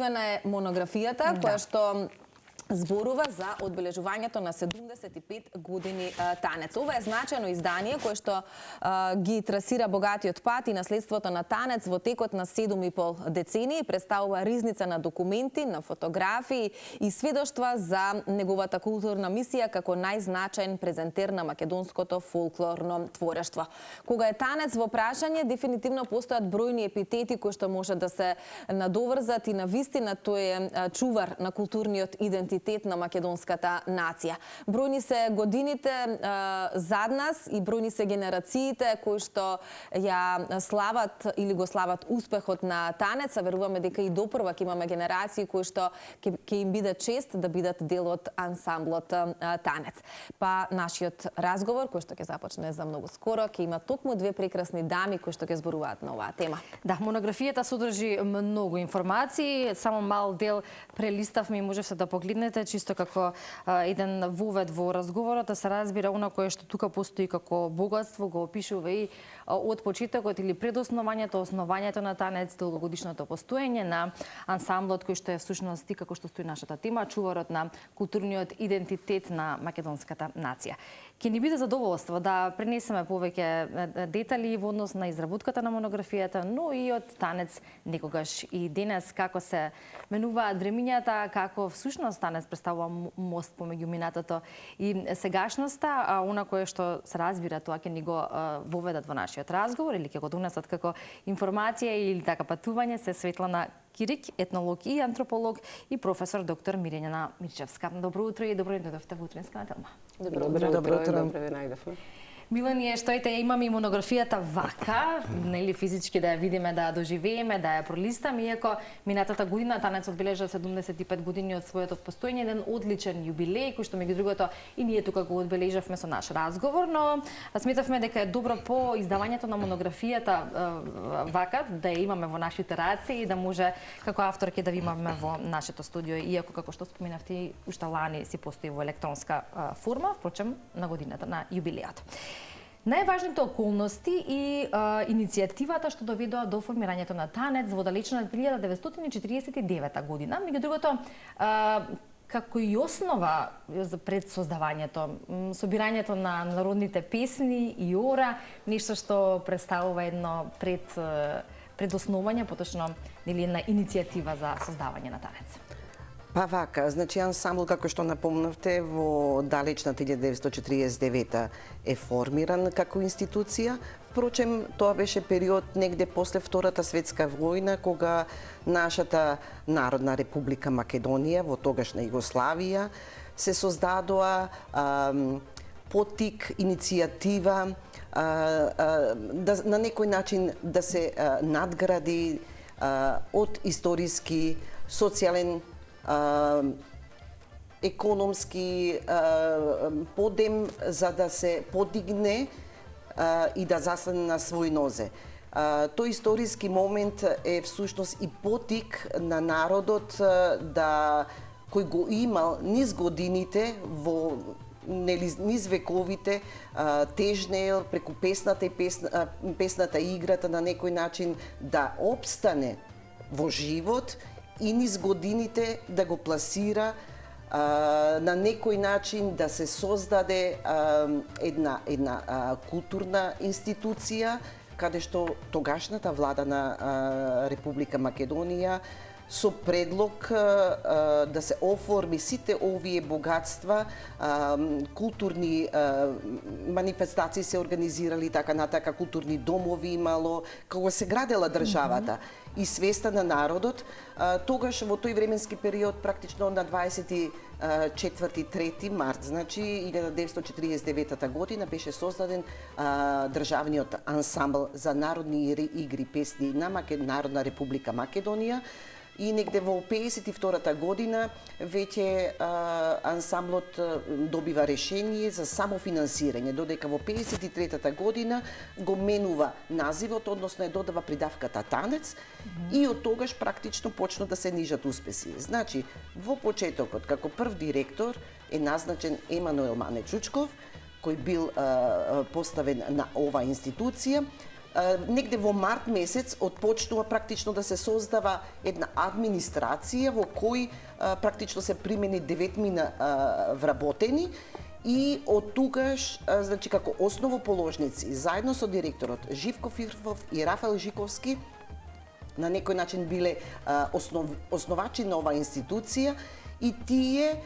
објавена е монографијата која што зборува за одбележувањето на 75 години танец. Ова е значајно издание кое што ги трасира богатиот пат и наследството на танец во текот на 7,5 децении, представува ризница на документи, на фотографии и сведоштва за неговата културна мисија како најзначаен презентер на македонското фолклорно творештво. Кога е танец во прашање, дефинитивно постојат бројни епитети кои што може да се надоврзат и на вистина тој е чувар на културниот идентитет на македонската нација. Бројни се годините зад нас и бројни се генерациите кои што ја слават или го слават успехот на танец. Веруваме дека и допрва ќе имаме генерации кои што ќе им биде чест да бидат дел од ансамблот танец. Па нашиот разговор кој што ќе започне за многу скоро ќе има токму две прекрасни дами кои што ќе зборуваат на оваа тема. Да, монографијата содржи многу информации, само мал дел прелиставме и можевте да погледнете чисто како еден вовед во разговорот, да се разбира она кое што тука постои како богатство, го опишува и од почетокот или пред основањето на танец, долгогодишното постоење на ансамблот кој што е всушност и како што стои нашата тема, чуварот на културниот идентитет на македонската нација. Ќе ни биде задоволство да пренесеме повеќе детали во однос на изработката на монографијата, но и од танец некогаш и денес како се менуваат времињата, како всушност танец представува мост помеѓу минатото и сегашноста, а она кое што се разбира тоа ќе ни го воведат во нашиот разговор или ќе го донесат како информација или така патување се Светлана Кирик, етнолог и антрополог и професор доктор Мирјана Мирчевска. Добро утро и добро дојдовте во Утринска неделна. Добро утро. Добро ви најдовме. Милане, што имаме и монографијата вака, нели физички да ја видиме, да ја доживееме, да ја пролистаме, иако минатата година танец одбележа 75 години од своето постоење, еден одличен јубилеј кој што меѓу другото и ние тука го одбележавме со наш разговор, но сметавме дека е добро по издавањето на монографијата вака да ја имаме во нашите раце и да може како авторки да ви имаме во нашето студио, иако како што споменавте уште лани си постои во електронска форма, впрочем на годината на јубилејот. Најважните околности и иницијативата што доведоа до формирањето на танец во далечна 1949 година. Меѓу другото, како и основа пред создавањето, собирањето на народните песни и ора, нешто што представува едно предосновање, поточно една иницијатива за создавање на танец. Па вака, значи ансамбл, како што напомнавте, во далечна 1949 е формиран како институција. Впрочем, тоа беше период негде после Втората светска војна, кога нашата Народна република Македонија, во тогашна Југославија, се создадоа поттик, иницијатива, на некој начин да се надгради од историски, социјален, економски подем за да се подигне и да застане на свој нозе. Тој историски момент е всушност и потик на народот кој го имал низ годините низ вековите тежнеел преку песната и песната играта на некој начин да опстане во живот и низ годините да го пласира на некој начин да се создаде една културна институција каде што тогашната влада на Република Македонија со предлог да се оформи сите овие богатства, културни манифестации се организирали, така натака, културни домови имало, кога се градела државата и свеста на народот, тогаш во тој временски период, практично на 24-3 март, значи 1949 година, беше создаден државниот ансамбл за народни игри, песни на Народна република Македонија. И негде во 52-та година веќе ансамблот добива решение за самофинансирање, додека во 53-та година го менува називот, односно ја додава придавката танец и од тогаш практично почна да се нижат успеси. Значи, во почетокот како прв директор е назначен Емануел Мане Чучков, кој бил поставен на оваа институција. негде во март месец отпочнува практично да се создава една администрација во кој практично се примени 9 вработени и од тогаш, значи како основоположници, заедно со директорот Живко Фирфов и Рафаел Жиковски, на некој начин биле основачи на оваа институција и тие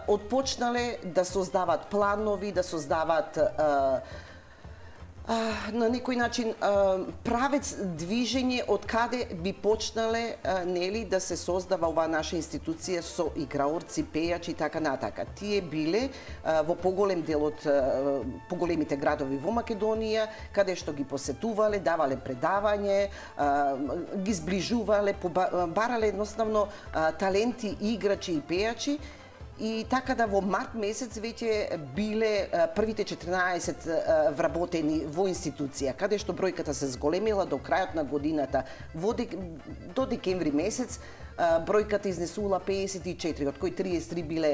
отпочнале да создават планови, да создават на некој начин правец движење од каде би почнале нели да се создава оваа наша институција со играорци, пејачи и така натака. Тие биле во поголем дел од поголемите градови во Македонија, каде што ги посетувале, давале предавање, ги зближувале, барале едноставно таленти, играчи и пејачи. И така да во март месец веќе биле првите 14 вработени во институција, каде што бројката се зголемила до крајот на годината. До декември месец бројката изнесувала 54, од кои 33 биле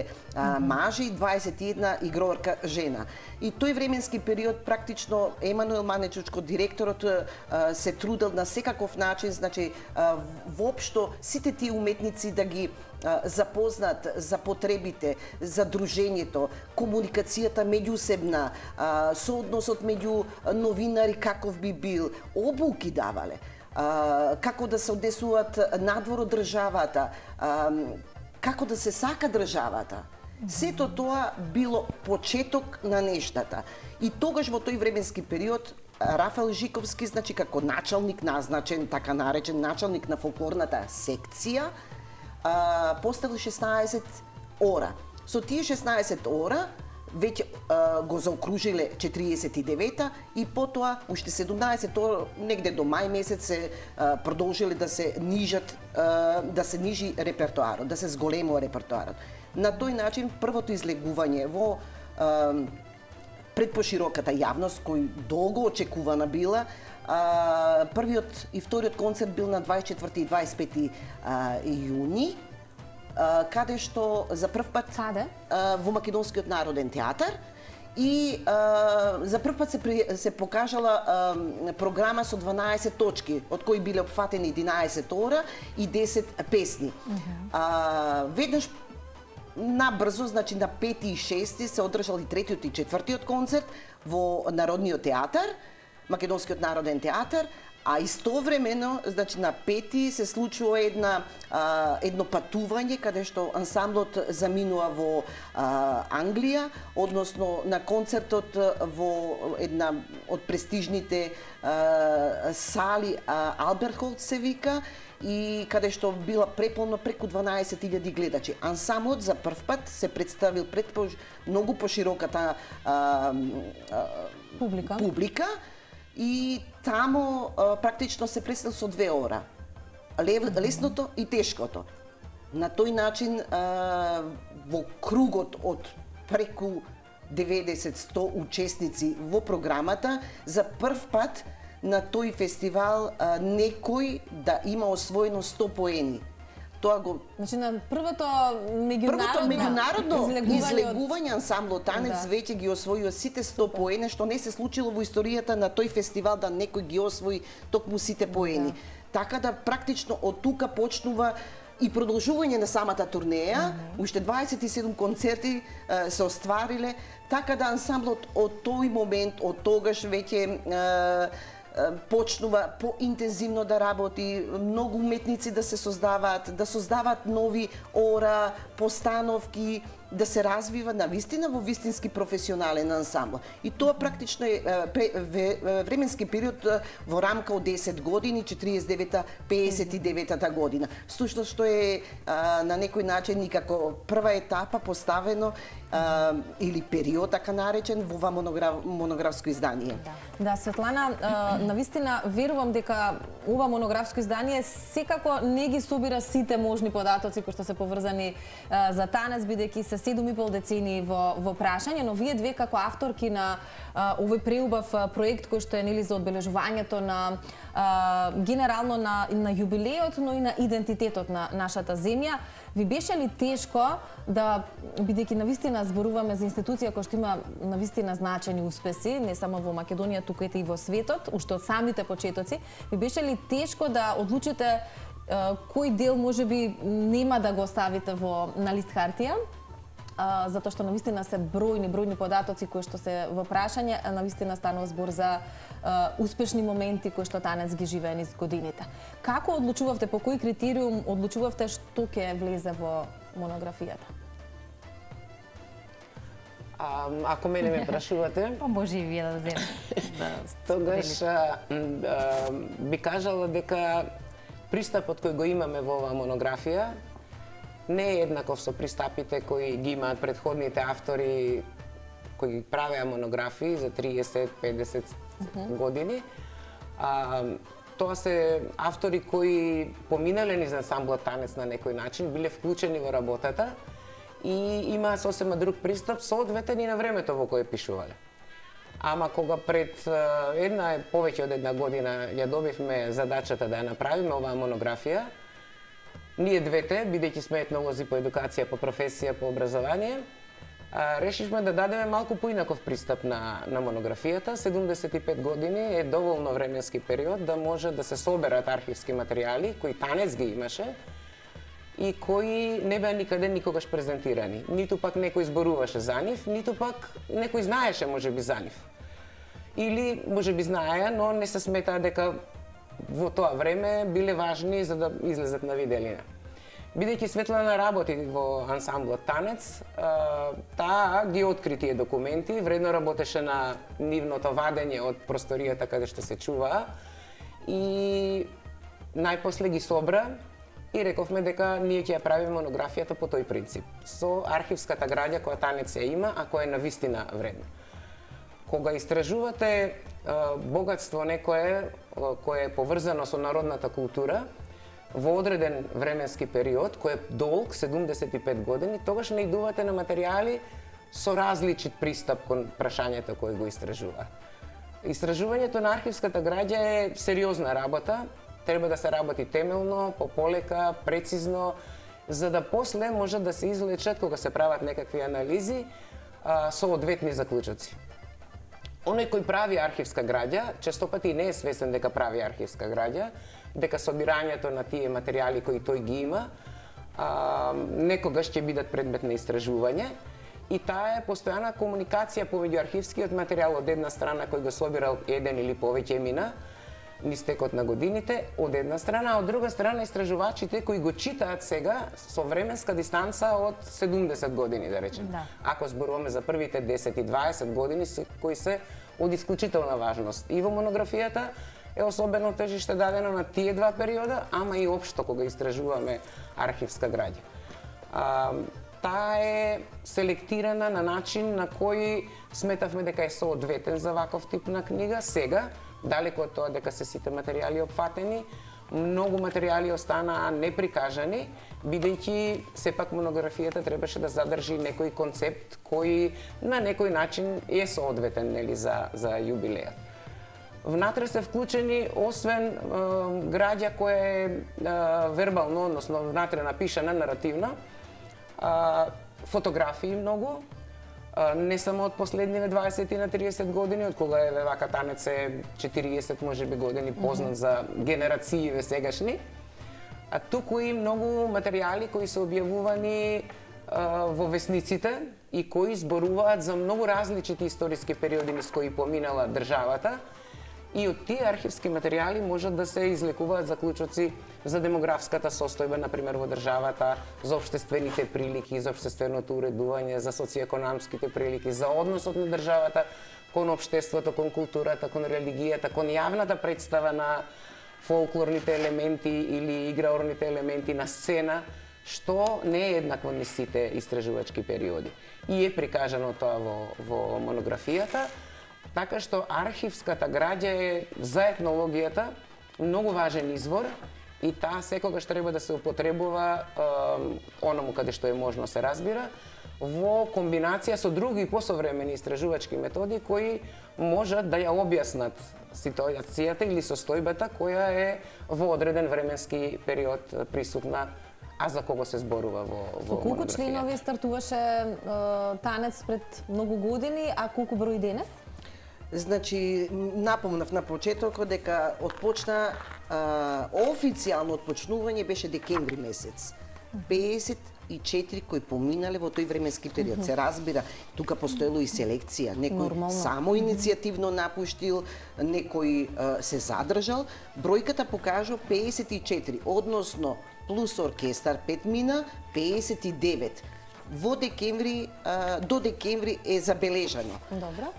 мажи и 21 игрорка жена. И тој временски период практично Емануел Манечучко, директорот, се трудел на секаков начин, значи воопшто сите тие уметници да ги запознат за потребите, за дружењето, комуникацијата меѓусебна, соодносот меѓу новинари каков би бил, обуки давале, како да се однесуваат надвор од државата, како да се сака државата. Сето тоа било почеток на нештата. И тогаш во тој временски период Рафаел Жиковски, значи како началник назначен, така наречен началник на фолклорната секција, поставил 16 ора. Со тие 16 ора веќе го заокружиле 49-та и потоа уште 17 ора негде до мај месец се продолжиле да се нижат, да се нижи репертоарот, да се зголемува репертоарот. На тој начин првото излегување во предпошироката јавност, кој долго очекувана била, првиот и вториот концерт бил на 24 и 25 јуни, каде што за прв пат во Македонскиот народен театар и за прв пат се покажала програма со 12 точки, од кои биле опфатени 11 ора и 10 песни. Веднаш набрзо, значи на 5 и 6 се одржал и третиот и четвртиот концерт во Народниот театар, Македонскиот народен театар, а истовремено, значи на 5 се случува едно патување каде што ансамблот заминува во Англија, односно на концертот во една од престижните сали Алберт Холт се вика, и каде што била преполно преку 12.000 гледачи. Ансамблот за прв пат се представил пред многу пошироката публика и таму практично се представил со 2 ора. Лесното и тешкото. На тој начин во кругот од преку 90-100 учесници во програмата, за прв пат на тој фестивал некој да има освоено 100 поени. Тоа го... Значи на првото меѓународно излегување ансамблот Танец веќе ги освоио сите 100 поени, што не се случило во историјата на тој фестивал да некој ги освои токму сите поени. Така да практично од тука почнува и продолжување на самата турнеја, уште 27 концерти се оствариле, така да ансамблот од тој момент, од тогаш веќе почнува поинтензивно да работи, многу уметници да се создаваат нови ора, постановки, да се развива навистина во вистински професионален ансамбл. И тоа практично е временски период во рамка од 10 години, 49-59 година. Всушност што е на некој начин и како прва етапа поставено или период, така наречен, во ова монографско издание. Да, Светлана, навистина верувам дека ова монографско издание секако не ги собира сите можни податоци кои што се поврзани за Танец, бидејќи се 7,5 децени во прашање, но вие две како авторки на овој преубав проект кој што е нели за одбележувањето на генерално на јубилеот, но и на идентитетот на нашата земја, Ви беше ли тешко да, бидејќи навистина зборуваме за институција која што има навистина значени успеси, не само во Македонија, туку и во светот, уште од самите почетоци, ви беше ли тешко да одлучите кој дел можеби нема да го оставите на лист хартија? Затоа што навистина се бројни податоци кои што се во прашање, а навистина станува збор за успешни моменти кои што Танец ги живее низ годините. Како одлучувавте, по кој критериум одлучувавте што ќе влезе во монографијата? Ако мене ме прашувате, Па може и вие да земете. тогаш би кажала дека пристапот кој го имаме во оваа монографија не е еднаков со пристапите кои ги имаат претходните автори кои ги правеа монографии за 30-50 години. Тоа се автори кои поминале низ ансамблот Танец на некој начин, биле вклучени во работата и имаа сосема друг пристап, соодветен и на времето во кое пишувале. Ама кога пред повеќе од една година ја добивме задачата да ја направиме оваа монографија, ние двете, бидејќи сме етнолози по едукација, по професија, по образование, решивме да дадеме малку поинаков пристап на монографијата. 75 години е доволно временски период да може да се соберат архивски материјали кои Танец ги имаше и кои не беа никаде никогаш презентирани. Ниту пак некој зборуваше за нив, ниту пак некој знаеше можеби за нив. Или можеби знаеа, но не се сметаа дека во тоа време биле важни за да излезат на виделина. Бидејќи Светлана работи во ансамблот Танец, таа ги откри тие документи, вредно работеше на нивното вадење од просторијата каде што се чуваа и најпосле ги собра и рековме дека ние ќе ја правиме монографијата по тој принцип, со архивската граѓа која Танец ја има, а која е навистина вредна. Кога истражувате богатство некое кое е поврзано со народната култура во одреден временски период, кој е долг 75 години, тогаш наидувате на материјали со различит пристап кон прашањето кој го истражува. Истражувањето на архивската граѓа е сериозна работа, треба да се работи темелно, пополека, прецизно, за да после може да се извлечат кога се прават некакви анализи соодветни заклучоци. Оној кој прави архивска граѓа, често пати не е свесен дека прави архивска граѓа, дека собирањето на тие материјали кои тој ги има, некогаш ќе бидат предмет на истражување и таа е постојана комуникација помеѓу архивскиот материјал од една страна кој го собирал еден или повеќе мина низ текот на годините, од една страна, а од друга страна истражувачите кои го читаат сега со временска дистанца од 70 години, да речем. Да. Ако зборуваме за првите 10 и 20 години кои се од исклучителна важност. И во монографијата е особено тежиште дадено на тие два периода, ама и општо кога истражуваме архивска граѓа. Таа е селектирана на начин на кој сметавме дека е соодветен за ваков тип на книга. Сега, далеко од тоа дека се сите материјали опфатени, многу материјали останаа неприкажани, бидејќи сепак монографијата требаше да задржи некој концепт кој на некој начин е соодветен, нели, за јубилејот. Внатре се вклучени, освен граѓа која е вербално, односно внатре напишана, наративна, фотографии многу, не само од последниве 20 на 30 години, од кога е вака Танец е 40 можеби години познат за генерацииве сегашни, а туку и многу материјали кои се објавувани во весниците и кои зборуваат за многу различити историски периоди низ кои поминала државата. И од тие архивски материјали можат да се излекуваат заклучоци за демографската состојба, например, во државата, за општествените прилики, за општественото уредување, за социјекономските прилики, за односот на државата кон општеството, кон културата, кон религијата, кон јавната представа на фолклорните елементи или играорните елементи на сцена, што не е еднакво низ сите истражувачки периоди. И е прикажано тоа во монографијата. Така што архивската граѓа е за етнологијата многу важен извор и таа секогаш треба да се употребува онаму каде што е можно се разбира, во комбинација со други посовремени истражувачки методи кои можат да ја објаснат ситуацијата или состојбата која е во одреден временски период присутна а за кого се зборува во Колку монографијата. членови стартуваше танец пред многу години, а колку број денес? Значи, напомнав на почетокот дека отпочна официјално отпочнување беше декември месец. 54 кои поминале во тој временски период. Се разбира, тука постоело и селекција. Некој само иницијативно напуштил, некој се задржал. Бројката покажа 54, односно плюс оркестар 5 мина, 59. Во декември, до декември е забележано. Добро.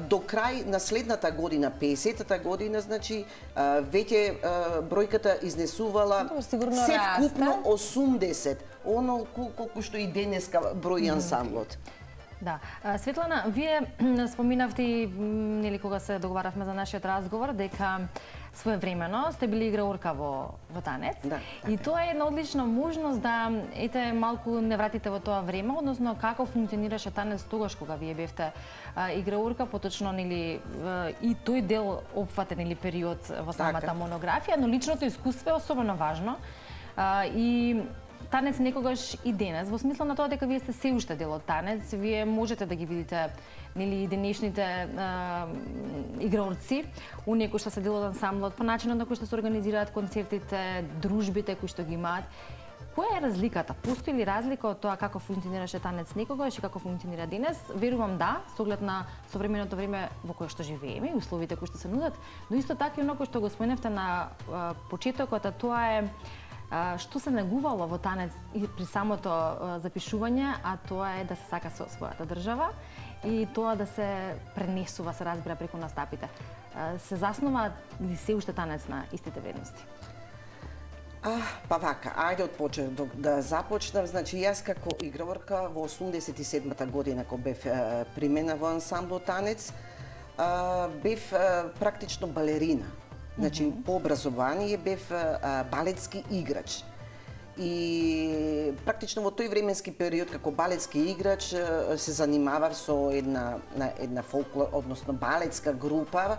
До крај на следната година, 50-та година, значи, веќе бројката изнесувала Добро, сигурно севкупно расте. 80, оно колку што и денеска брои ансамблот. Да. Светлана, вие споминавте, нели кога се договаравме за нашиот разговор, дека своевремено сте били играурка во танец. Да, И тоа е една одлична можност да малку не вратите во тоа време, односно како функционираше танец тогаш кога вие бевте играурка, поточно нели и тој дел опфатен или период во самата монографија, но личното искуство е особено важно. И танец некогаш и денес, во смисла на тоа дека вие сте се уште дел од танец, вие можете да ги видите нели и денешните играорци, оние кои што се дел од ансамблот, по начинот на кој што се организираат концертите, дружбите кои што ги имаат. Која е разликата? Постои ли разлика од тоа како функционираше танец некогаш и како функционира денес? Верувам да, со оглед на современото време во кое што живееме и условите кои што се нудат, но исто така и оно кој што го споменавте на почетокот, а тоа е што се негувало во танец и при самото запишување, а тоа е да се сака со својата држава и тоа да се пренесува, се разбира, преку настапите. Се заснова ли се уште танец на истите вредности? Па вака, ајде од почеток да започнам. Значи, јас како играорка во 87-та година, кога бев примена во ансамблот танец, бев практично балерина. Значи, по образование бев балетски играч. И практично во тој временски период како балетски играч се занимавав со една фолклор, односно балетска група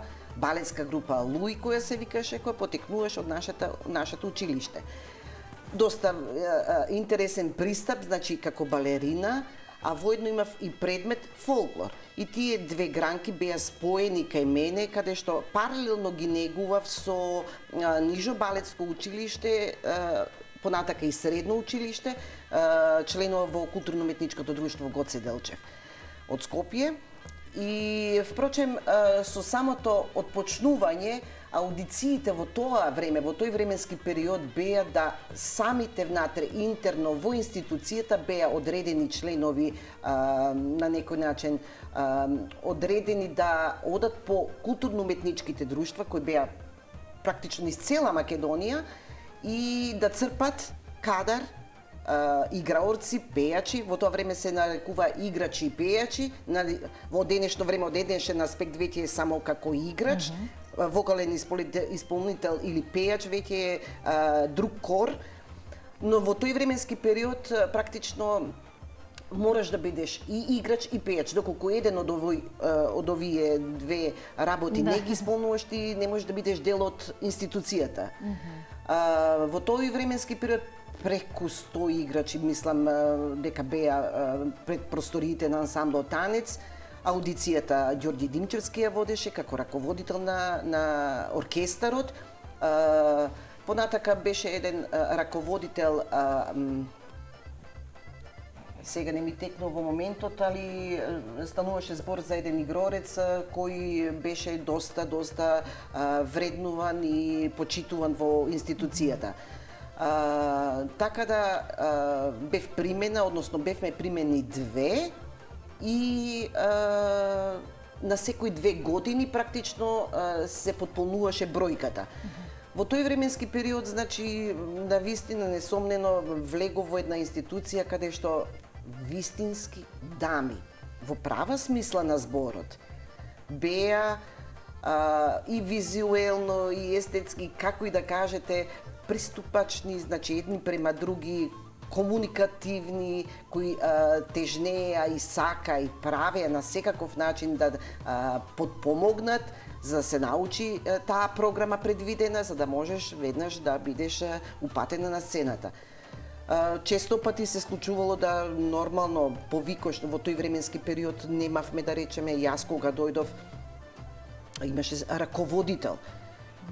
Луи, која се викаше, која потекнуваше од нашето училиште. Доста интересен пристап, значи како балерина, а воедно имав и предмет фолклор. И тие две гранки беа споени кај мене, каде што паралелно ги негував со нижо балетско училиште, понатака и средно училиште, членува во културно-уметничкото друштво Гоце Делчев од Скопје. И впрочем, со самото отпочнување, аудициите во тоа време, во тој временски период беа да самите внатре, интерно во институцијата беа одредени членови на некој начин одредени да одат по културно-уметничките друштва кои беа практично из цела Македонија и да црпат кадар, играорци, пејачи, во тоа време се нарекува играчи и пејачи, во денешно време од денешен аспект веќе е само како играч, вокален исполнител или пејач веќе е друг кор, но во тој временски период практично мораш да бидеш и играч и пејач, доколку еден од овие две работи не ги исполнуваш, ти не можеш да бидеш дел од институцијата. Во тој временски период преку 100 играчи, мислам дека беа пред просториите на ансамблот танец. Аудицијата Ѓорѓи Димчевски ја водеше како раководител на оркестарот. Понатака беше еден раководител, сега не ми текнува во моментот, али стануваше збор за еден игрорец кој беше доста вреднуван и почитуван во институцијата. Така да бев примена, односно бевме примени две и на секои 2 години практично се потполнуваше бројката. Во тој временски период, значи, на вистина несомнено влегов во една институција каде што вистински дами, во права смисла на зборот, беа и визуелно, и естетски, како и да кажете, приступачни, значи едни према други, комуникативни, кои тежнеа и сака и правеа на секаков начин да подпомогнат за да се научи таа програма предвидена, за да можеш веднаш да бидеш упатена на сцената. Често пати се случувало да нормално повикош во тој временски период немавме, да речеме, јас кога дојдов имаше раководител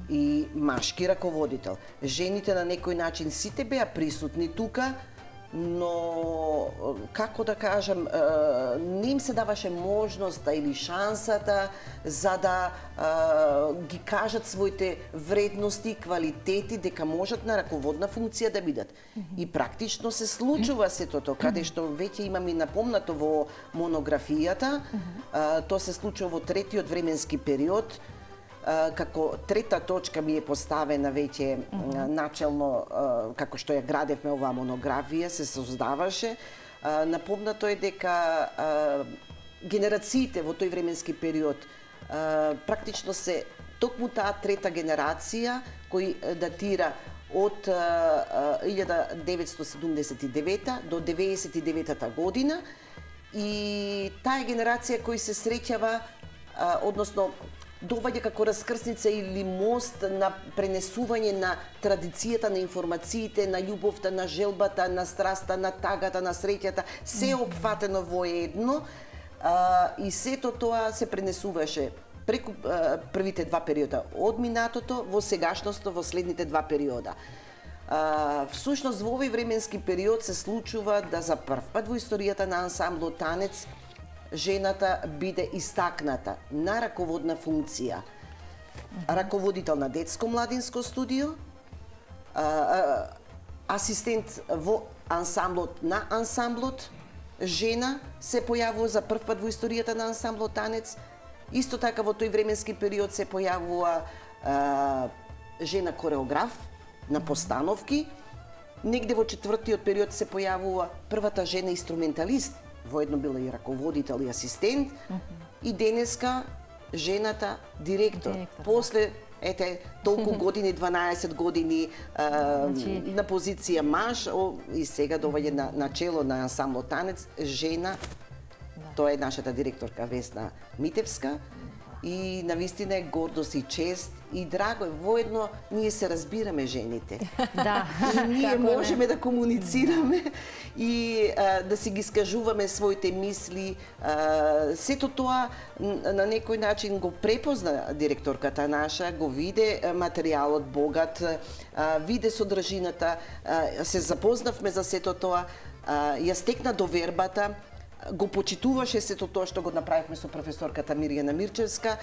и машки раководител. Жените на некој начин сите беа присутни тука, но како да кажам, не им се даваше можноста или шансата за да ги кажат своите вредности и квалитети дека можат на раководна функција да бидат. И практично се случува сето тоа, каде што веќе имам и напомнато во монографијата, тоа се случува во третиот временски период, како трета точка ми е поставена веќе начелно, како што ја градевме оваа монографија, се создаваше. Напомнато е дека генерациите во тој временски период практично се токму таа трета генерација кој датира од 1979 до 99 година, и таа генерација кој се среќава, односно доваѓа како раскрсница или мост на пренесување на традицијата, на информациите, на љубовта, на желбата, на страста, на тагата, на среќата, се опфатено во едно, и сето тоа се пренесуваше преку првите два периода од минатото во сегашноста во следните два периода. Всушност во овој временски период се случува да за прв пат во историјата на ансамблот Танец жената биде истакната на раководна функција. Раководител на детско-младинско студио, асистент во ансамблот на ансамблот, жена се појавува за прв пат во историјата на ансамблот Танец. Исто така во тој временски период се појавува жена кореограф на постановки. Негде во четвртиот период се појавува првата жена инструменталист, воедно била и раководител и асистент, и денеска жената директор. После толку години, 12 години на позиција маж, и сега доваѓа на чело на ансамблот Танец жена. Тоа е нашата директорка Весна Митевска, и навистина е гордост и чест и драго. Воедно ние се разбираме жените. Да. И ние можеме да комуницираме и да си ги скажуваме своите мисли. Сето тоа на некој начин го препозна директорката наша, го виде материјалот богат, виде содржината, се запознавме за сето тоа, ја стекна довербата, го почитуваше сето тоа што го направивме со професорката Мирјана Мирчевска,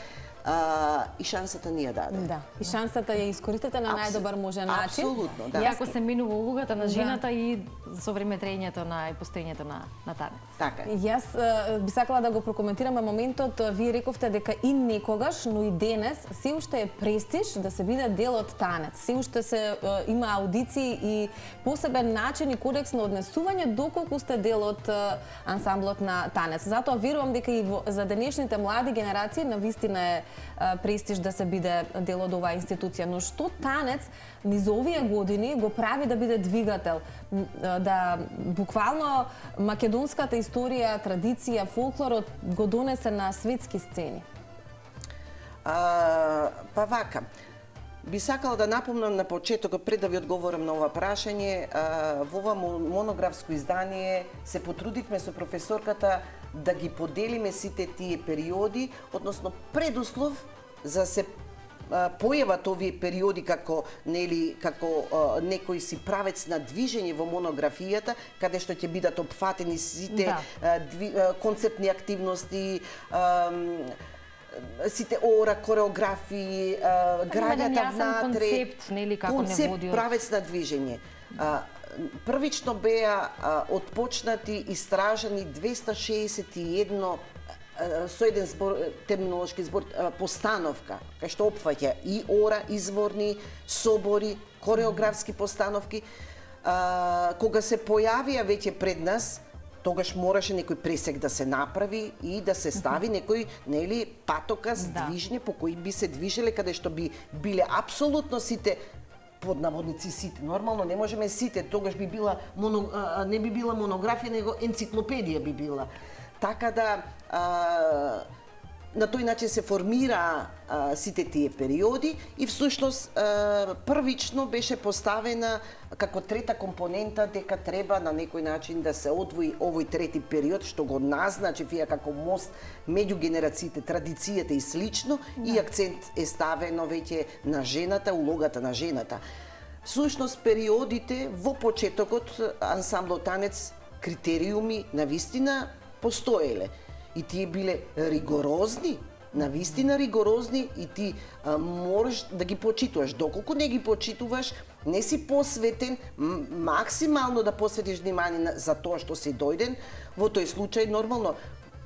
и шансата ни ја даде. Да, и шансата ја искористите на најдобар можен начин. Апсолутно, да. Јако се минува улогата на жената и со време трењето на и постоењето на Танец. Така. Јас би сакала да го прокоментираме моментот, вие рековте дека и некогаш, но и денес се уште е престиж да се биде дел од Танец. Се уште се има аудиции и посебен начин и кодекс на однесување доколку сте дел од ансамблот на Танец. Затоа верувам дека и за денешните млади генерации навистина е престиж да се биде дел од оваа институција, но што Танец низ овие години го прави да биде двигател, да буквално македонската историја, традиција, фолклорот го донесе на светски сцени? Па вака, би сакала да напомнам на почетокот, пред да ви одговорам на ова прашање, во ова монографско издание се потрудивме со професорката да ги поделиме сите тие периоди, односно предуслов за се појават овие периоди како некој си правец на движење во монографијата, каде што ќе бидат опфатени сите концептни активности, сите ора, кореографии, граѓата внатре, концепт правец на движење. Првично беа отпочнати, истражани 261 со еден збор, терминолошки збор, постановка, кај што опфаќа и ора, изворни, собори, кореографски постановки. Кога се појавија веќе пред нас, тогаш мораше некој пресек да се направи и да се стави некој, нели, патокас, движење по кој би се движеле, каде што би биле апсолутно сите, под наводници сите. Нормално не можеме сите, тогаш би била не би била монографија, него енциклопедија би била. Така да на тој начин се формира сите тие периоди и всушност првично беше поставена како трета компонента дека треба на некој начин да се одвои овој трети период што го назначи вие како мост меѓу генерациите, традицијата и слично и акцент е ставено веќе на жената, улогата на жената. Всушност периодите во почетокот ансамблот танец критериуми навистина постоеле и тие биле ригорозни, навистина ригорозни и ти можеш да ги почитуваш. Доколку не ги почитуваш, не си посветен максимално да посветиш внимание за тоа што си дојден, во тој случај нормално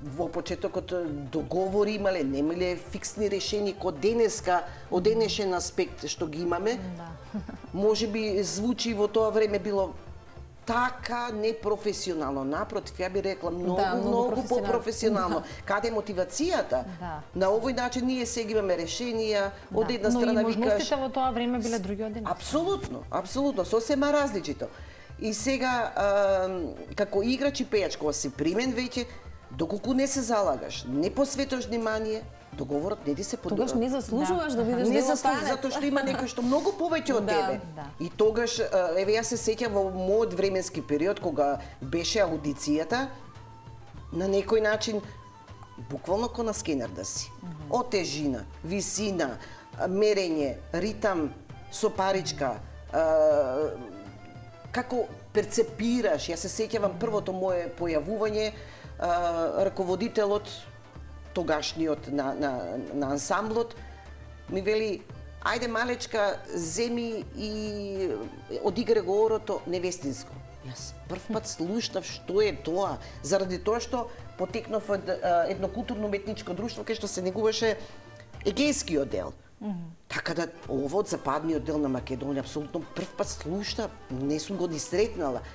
во почетокот договори имале, немале фиксни решени код денеска, од денешен аспект што ги имаме. Може би звучи во тоа време било така непрофесионално. Напротив, ја би рекла многу по-професионално. Каде е мотивацијата? На овој начин ние сега имаме решенија, од една страна викаш... Но и можностите викаш... во тоа време биле други од денес. Апсолутно, апсолутно, сосема различито. И сега, како играч и пејач, кога си примен веќе, доколку не се залагаш, не посветаш внимание, договорот не ти се подобра. Тогаш не заслужуваш да бидеш дел од танец. Затоа што има некој што многу повеќе од тебе. И тогаш, еве јас се сеќам во мојот временски период кога беше аудицијата, на некој начин буквално ко на скенер да си. Од тежина, висина, мерење, ритам, сопаричка, како перцепираш. Јас се сеќавам првото мое појавување, раководителот тогашниот на ансамблот ми вели: ајде малечка, земи и одигре го орото невестинско. Јас прв пат слушнав што е тоа, заради тоа што потекнав од едно културно-уметничко друштво кај што се негуваше егејскиот дел. Така да ово од западниот дел на Македонија апсолутно прв пат слушнав, не сум го ни сретнала.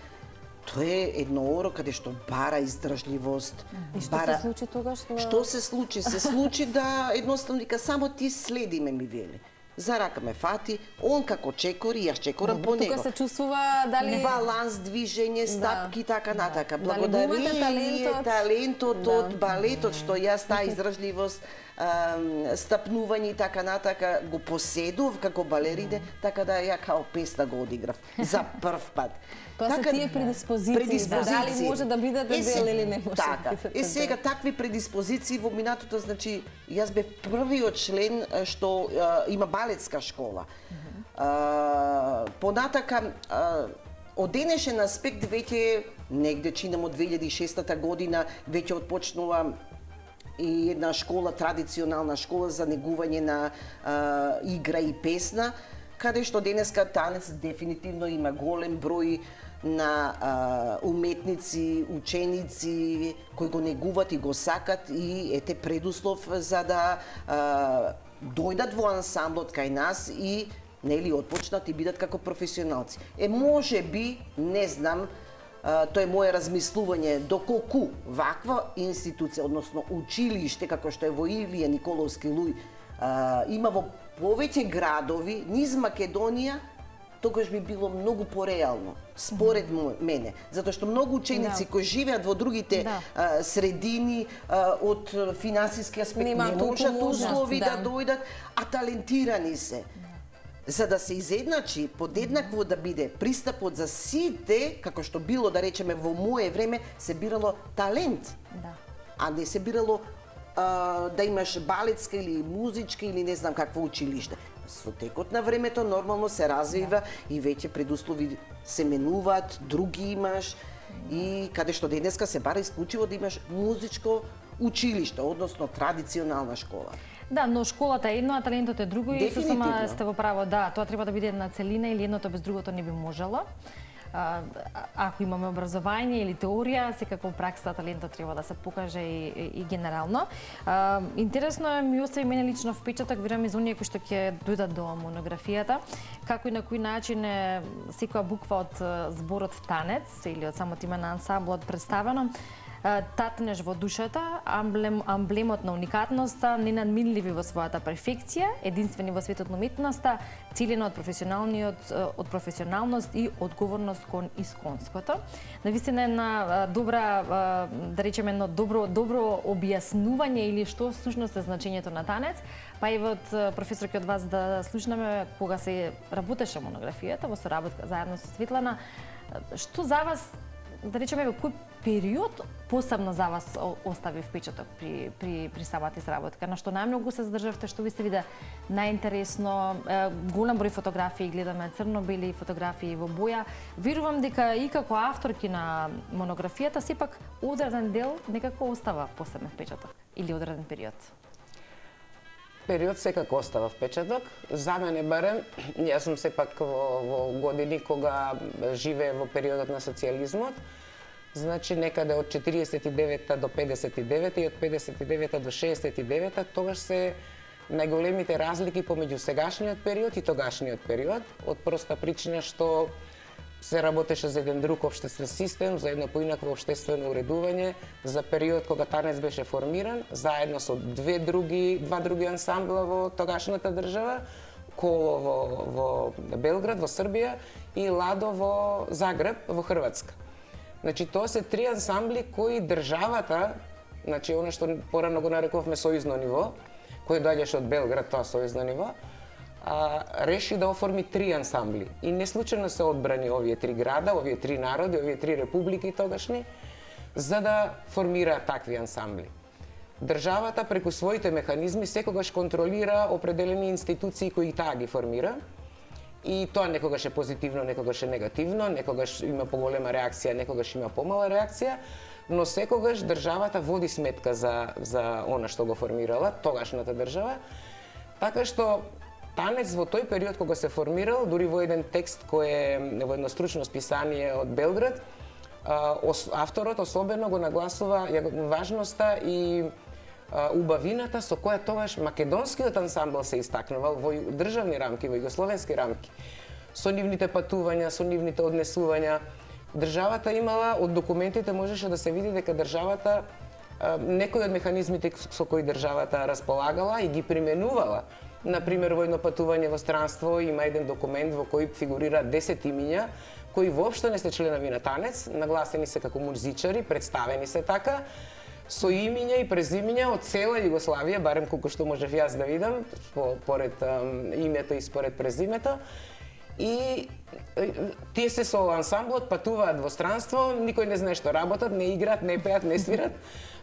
Тоа е едно оро каде што бара издржливост, И што се случи тогаш? Што се случи? Се случи да едноставно вика само ти следи ме, ми вели. За рака ме фати, он како чекори, јас чекорам по него. Тука се чувствува дали баланс, движење, стапки, така натака. Благодарение талентот од балетот што јас таа издржливост, стапнување и така натака го поседував како балерине, така да ја као песна го одиграв за прв пат. Тоа се тие предиспозиции, дали може да бидете дел или не може да бидете дел. Сега такви предиспозиции во минатото, значи, јас бев првиот член што има балетска школа. Понатака, од денешен аспект веќе негде чинам од 2006 година веќе отпочнува и една школа, традиционална школа за негување на игра и песна, каде што денеска танец дефинитивно има голем број на уметници, ученици кои го негуват и го сакат и ете предуслов за да дојдат во ансамблот кај нас и нели отпочнат и бидат како професионалци. Може би, не знам, тоа е мое размислување, доколку ваква институција, односно училиште, како што е во Илија Николовски Луј, има во повеќе градови низ Македонија, тогаш би било многу пореално, според мене. Затоа што многу ученици кои живеат во другите средини, од финансиски аспект не можат услови да дојдат, а талентирани се. За да се изедначи, подеднакво да биде пристапот за сите, како што било, да речеме, во мое време, се бирало талент. А не се бирало да имаш балетска или музичка или не знам какво училиште. Со текот на времето нормално се развива и веќе предуслови се менуваат, други имаш и каде што денеска се бара исклучиво да имаш музичко училиште, односно традиционална школа. Да, но школата е едно, а талентот е друго и сосема сте во право. Да, тоа треба да биде една целина или едното без другото не би можело. Ако имаме образование или теорија, секако во пракса талентот треба да се покаже и генерално. Интересно е, ми остави мене лично впечаток, верувам и за оние кои што ќе дојдат до монографијата, како и на кој начин е секоја буква од зборот танец или од самото име на ансамблот представено. татнеш во душата, амблемот на уникатноста, ненадминливи во својата перфекција, единствени во светот на уметноста, целено од професионалност и одговорност кон исконското. Навистина една добра, да речеме, едно добро објаснување или што всушност е значењето на танец, па и од професорки од вас да слушнеме кога се работеше монографијата во соработка заедно со Светлана, што за вас, да речеме, кој период посебно за вас остави впечаток при самата изработка? На што најмногу се задржавте, што ви се виде најинтересно? Голем број фотографии, гледаме црно-бели фотографии во боја. Верувам дека и како авторки на монографијата, сепак одреден дел некако остава посебен впечаток или одреден период. Период секако остава впечаток. За мене барем, јас сум сепак во години кога живее во периодот на социјализмот, значи некаде од 49 до 59 и од 59 до 69, тогаш се најголемите разлики помеѓу сегашниот период и тогашниот период, од проста причина што се работеше за еден друг општествен систем, за едно поинакво општествено уредување, за период кога танец беше формиран, заедно со два други ансамбла во тогашната држава, Коло во Белград, во Србија и Ладо во Загреб, во Хрватска. Значи, тоа се три ансамбли кои државата, значи, оно што порано го нарекувавме сојузно ниво, кој доаѓаше од Белград, тоа сојузно ниво, реши да оформи три ансамбли. И не случајно се одбрани овие три града, овие три народи, овие три републики тогашни, за да формира такви ансамбли. Државата преку своите механизми секогаш контролира определени институции кои таа ги формира. И тоа некогаш е позитивно, некогаш е негативно, некогаш има поголема реакција, некогаш има помала реакција, но секогаш државата води сметка за она што го формирала, тогашната држава. Така што танец во тој период кога се формирал, дури во еден текст кој е во едно стручно списание од Белград, авторот особено го нагласува важноста и убавината со која тогаш македонскиот ансамбл се истакнувал во државни рамки, во југословенски рамки. Со нивните патувања, со нивните однесувања, државата имала, од документите можеше да се види дека државата, некои од механизмите со кои државата располагала и ги применувала. Например, во едно патување во странство има еден документ во кој фигурира 10 имиња, кои воопшто не се членови на танец, нагласени се како музичари, представени се така, со имиња и презимиња од цела Југославија, барем колку што можев јас да видам, поред името и според презимето. И тие се со ансамблот, патуваат во странство, никој не знае што работат, не играат, не пеат, не свират,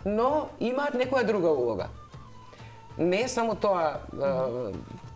но имаат некоја друга улога. Не е само тоа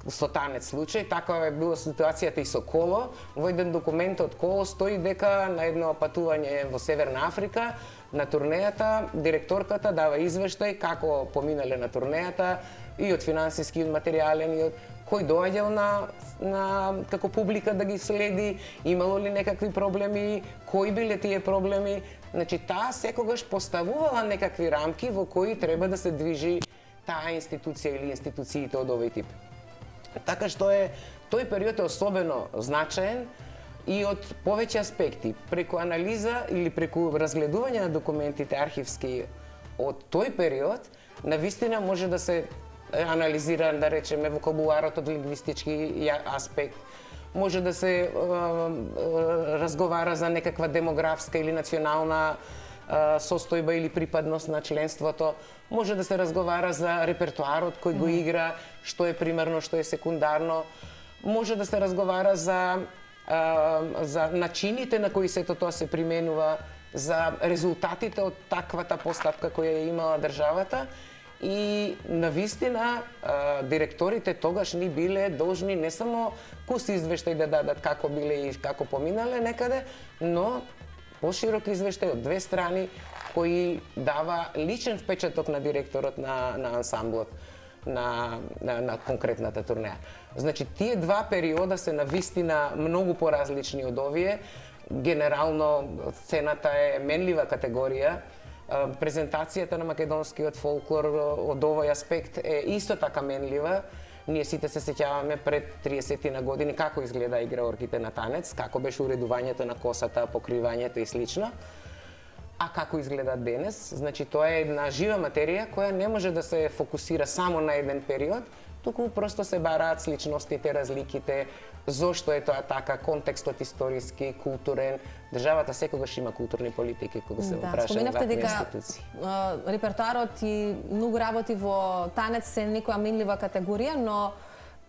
со танец случај, такава е била ситуацијата и со Коло. Во еден документ од Коло стои дека на едно патување во Северна Африка, на турнејата, директорката дава извештај како поминале на турнејата и од финансиски, и од материјален, и од кој доаѓал како публика да ги следи, имало ли некакви проблеми, кои биле тие проблеми. Значи, таа секогаш поставувала некакви рамки во кои треба да се движи таа институција или институциите од овој тип. Така што тој период е особено значаен и од повеќе аспекти. Преку анализа или преку разгледување на документите архивски од тој период, навистина може да се анализира, да речеме, вокабуларот од лингвистички аспект, може да се разговара за некаква демографска или национална состојба или припадност на членството, може да се разговара за репертуарот кој го игра, што е примарно, што е секундарно, може да се разговара за начините на кои сето тоа се применува, за резултатите од таквата постапка која ја имала државата. И навистина директорите тогаш ни биле должни не само кус извештај да дадат како биле и како поминале некаде, но поширок извештај од две страни кои дава личен впечаток на директорот на ансамблот на конкретната турнеја. Значи, тие два периода се навистина многу поразлични од овие. Генерално сцената е менлива категорија. Презентацијата на македонскиот фолклор од овој аспект е исто така менлива. Ние сите се сеќаваме пред 30 на години како изгледа играорките на танец, како беше уредувањето на косата, покривањето и слично. а како изгледа денес. Значи, тоа е една жива материја која не може да се фокусира само на еден период, туку просто се бараат сличностите, разликите, зошто е тоа така, контекстот историски, културен. Државата секогаш има културни политики кога се прашаат вакви институции. Репертоарот и многу работи во танец се некоја менлива категорија, но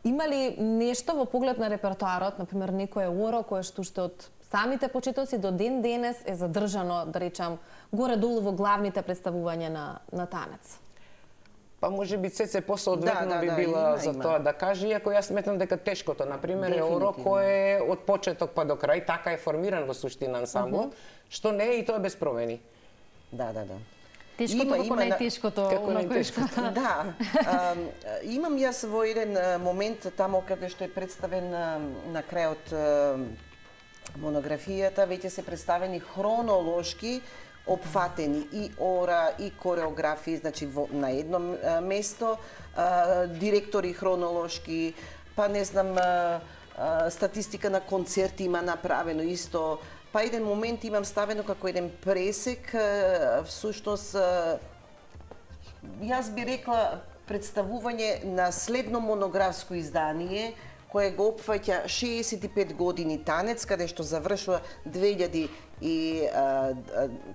има ли нешто во поглед на репертоарот, например некое оро кое што од самите почетоци до ден денес е задржано, да речам, горе-долу во главните представувања на танец? Па може би се посоодветно би било за тоа да каже, иако јас сметам дека тешкото, например, е оро кој е од почеток па до крај, така е формиран во суштина ансамблот, што не е и тоа без промени. Да. Тешкото како најтешкото. Да. Имам јас во еден момент тамо каде што е представен на крајот монографијата, веќе се представени хронолошки опфатени и ора, и кореографии, значи на едно место, директори хронолошки, па не знам, статистика на концерти има направено исто, па еден момент имам ставено како еден пресек, всушност, јас би рекла представување на следно монографско издание, кое го опфаќа 65 години танец, каде што завршува 2000 и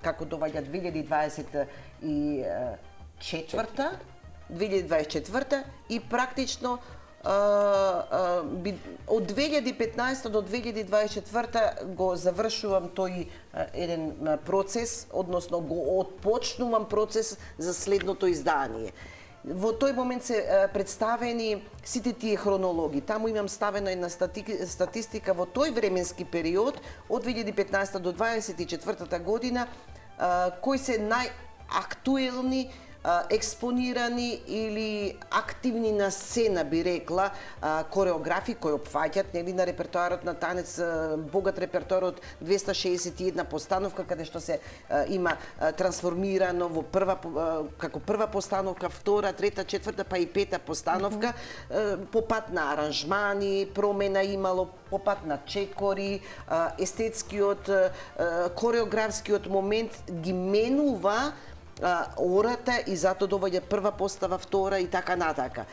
како доаѓа 2024 и практично од 2015 до 2024 го завршувам тој еден процес, односно го отпочнувам процес за следното издание. Во тој момент се представени сите тие хронологии. Таму имам ставено една статистика во тој временски период од 2015 до 2024 година кои се најактуелни, експонирани или активни на сцена, би рекла, кореографи кои опфаќат нели на репертоарот на танец, богат репертоар од 261 постановка каде што се има трансформирано во како прва постановка, втора, трета, четврта, па и пета постановка, по пат на аранжмани, промена имало, по пат на чекори, естетскиот, кореографскиот момент ги менува ората и затоа доваѓа прва постава, втора и така натака.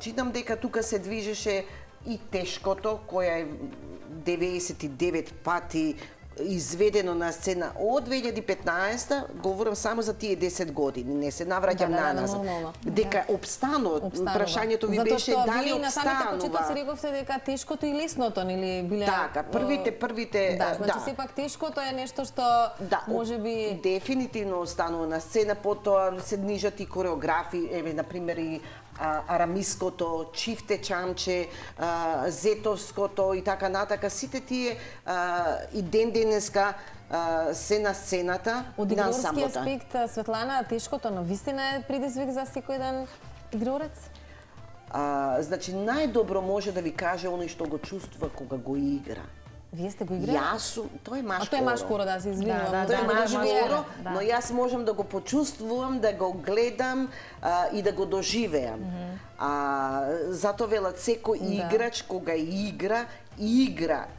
Читам дека тука се движеше и тешкото, која е 99 пати изведено на сцена од 2015, говорам само за тие 10 години, не се навраќам на назад. Дека обстанува, прашањето ви беше дали обстанува. Затоа вие на самите почетоци рековте дека тешкото и лесното нели биле. Така, првите да, значи сепак тешкото е нешто што можеби дефинитивно останува на сцена, потоа се нижат и кореографи, еве на пример и арамиското, чифте чамче, зетовското и така натака, сите тие и ден денеска се на сцената на ансамблота. Од игрорски аспект, Светлана, тешкото навистина е предизвик за секој еден игрорец? Значи, најдобро може да ви каже оној што го чувствува кога го игра. Вие сте го играли? Тоа е машко. Тоа е машко, да се извинувам. Тоа е машко, но јас можам да го почувствувам, да го гледам и да го доживеам. Затоа велат секој играч кога игра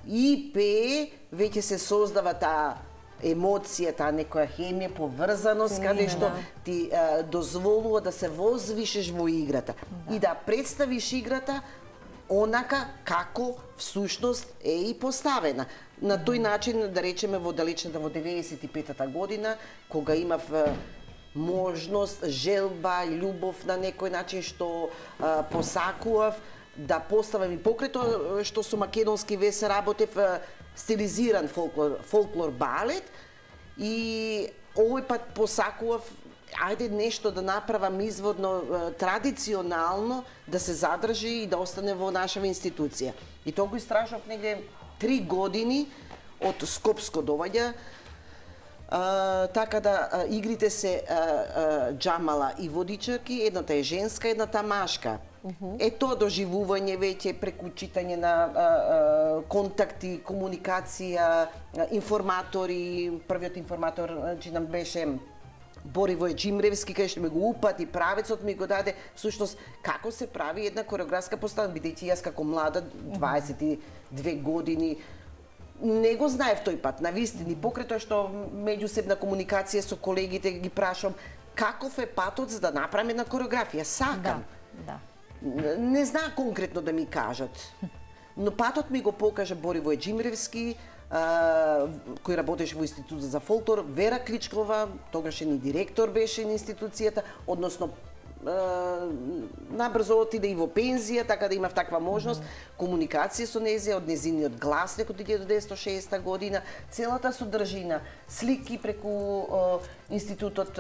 и пее, веќе се создава таа емоција, таа некоја хемија, поврзаност, каде што ти дозволува да се возвишеш во играта и да представиш играта онака како всушност е и поставена. На тој начин, да речеме, во далечната во 95-та година, кога имав можност, желба, љубов на некој начин што посакував да поставам и покрај тоа што со македонски вес работев стилизиран фолклор балет и овој пат посакував ајде нешто да направам изводно, традиционално, да се задржи и да остане во нашава институција. И тоа го истражав негде 3 години од Скопско доваѓа, така да игрите се джамала и водичарки, едната е женска, едната машка. Е тоа доживување веќе преку читање на контакти, комуникација, информатори, првиот информатор нам беше Боривој Джимревски, кај што ми го упати, правецот ми го даде, всушност, како се прави една кореографска постановка, бидејќи јас како млада, 22 години, Не го знаев тој пат, навистини, покрај тоа што меѓусебна комуникација со колегите ги прашам каков е патот за да направиме една кореографија. Сакам. Да. Не знаа конкретно да ми кажат. Но патот ми го покажа Бори Војџимревски, кој работеше во Институтот за фолклор, Вера Кличкова, тогашен и директор беше на институцијата, односно набрзо отиде и во пензија, така да имав таква можност, комуникација со незе, од незиниот гласник од 1960 година, целата содржина, слики преку Институтот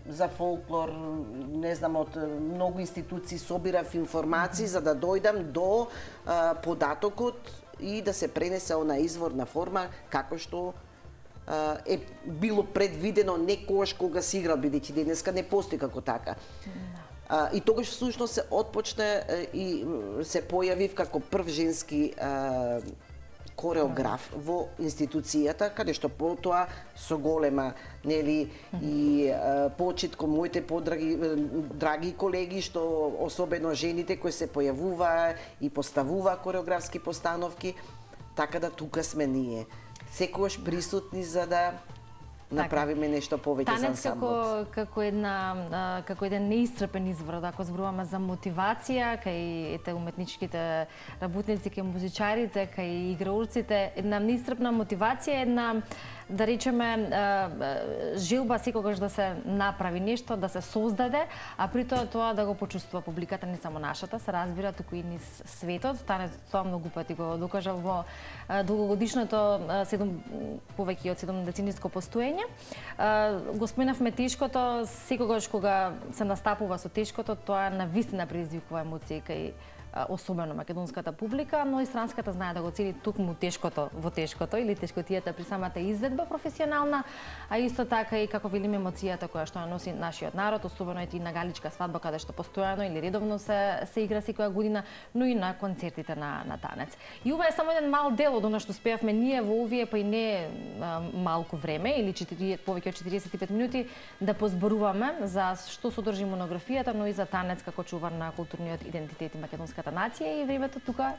за фолклор, не знам, од многу институции собирав информации за да дојдам до податокот и да се пренесе она изворна форма како што е било предвидено некогаш кога се играл, бидејќи денеска не постои како така. И тогаш всушност се отпочна и се појавив како прв женски кореограф во институцијата, каде што потоа со голема, нели, и почит кон моите драги колеги, што особено жените кои се појавува и поставува кореографски постановки, така да тука сме ние. Секогаш присутни за да направиме нешто повеќе за ансамблот. Танец како еден неисцрпен извор, ако зборуваме за мотивација кај уметничките работници, кај музичарите, кај играурците, една неисцрпна мотивација, една, да речеме, желба секогаш да се направи нешто, да се создаде, а при тоа да го почувствува публиката, не само нашата, се разбира, туку и низ светот. Танец тоа многу пати го докажа во долгогодишното повеќе од 7 децениско постоење. Го споменавме тешкото, секогаш кога се настапува со тешкото, тоа навистина предизвикува емоции кај особено македонската публика, но и странската знае да го цели токму тешкото во тешкото или тешкотијата при самата изведба професионална, а исто така и како велиме емоцијата која што ја носи нашиот народ, особено и на галичка свадба каде што постојано или редовно се игра секоја година, но и на концертите на танец. И ова е само еден мал дел од она што успеавме ние во овие па и не малку време или повеќе од 45 минути да позборуваме за што содржи монографијата, но и за танец како чувар на културниот идентитет и македонската нација, и времето тука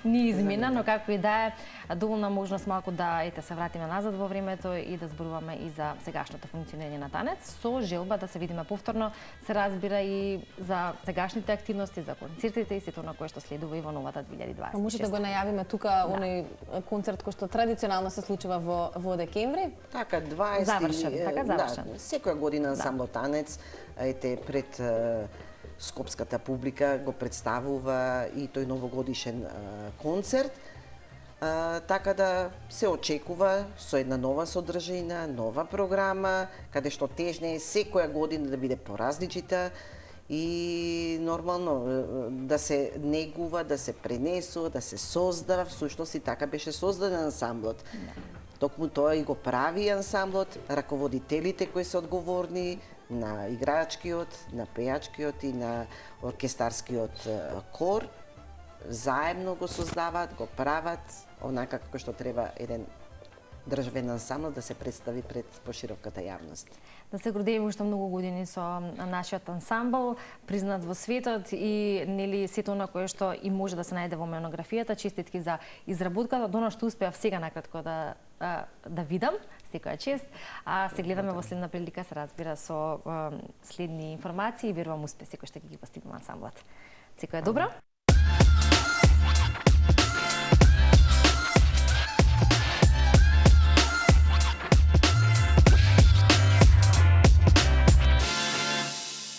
ни измина, но како и да е, доволна можност малку да се вратиме назад во времето и да зборуваме и за сегашното функционирање на танец, со желба да се видиме повторно, се разбира и за сегашните активности, за концертите и сето на кое што следува и во новата 2026. Може да го најавиме тука оној концерт кој што традиционално се случува во декември? Така, 20. Завршен, така завршен. Да, секоја година ансамблот Танец пред скопската публика го представува и тој новогодишен концерт. Така да се очекува со една нова содржина, нова програма, каде што тежне е секоја година да биде поразличита и нормално да се негува, да се пренесува, да се создава, всушност и така беше создаден ансамблот. Токму тоа и го прави ансамблот, раководителите кои се одговорни на играчкиот, на пејачкиот и на оркестарскиот кор, заедно го создаваат, го прават онака како што треба еден државен ансамбл да се представи пред пошироката јавност. Да се гордееме уште многу години со нашиот ансамбл, признат во светот и нели сето она кое што и може да се најде во монографијата. Честитки за изработката, до што успеав сега накратко да видам, секоја чест, а се гледаме во следна прилика, се разбира, со следни информации и верувам успех секој што ќе ги постигнува ансамблот. Секоја добро.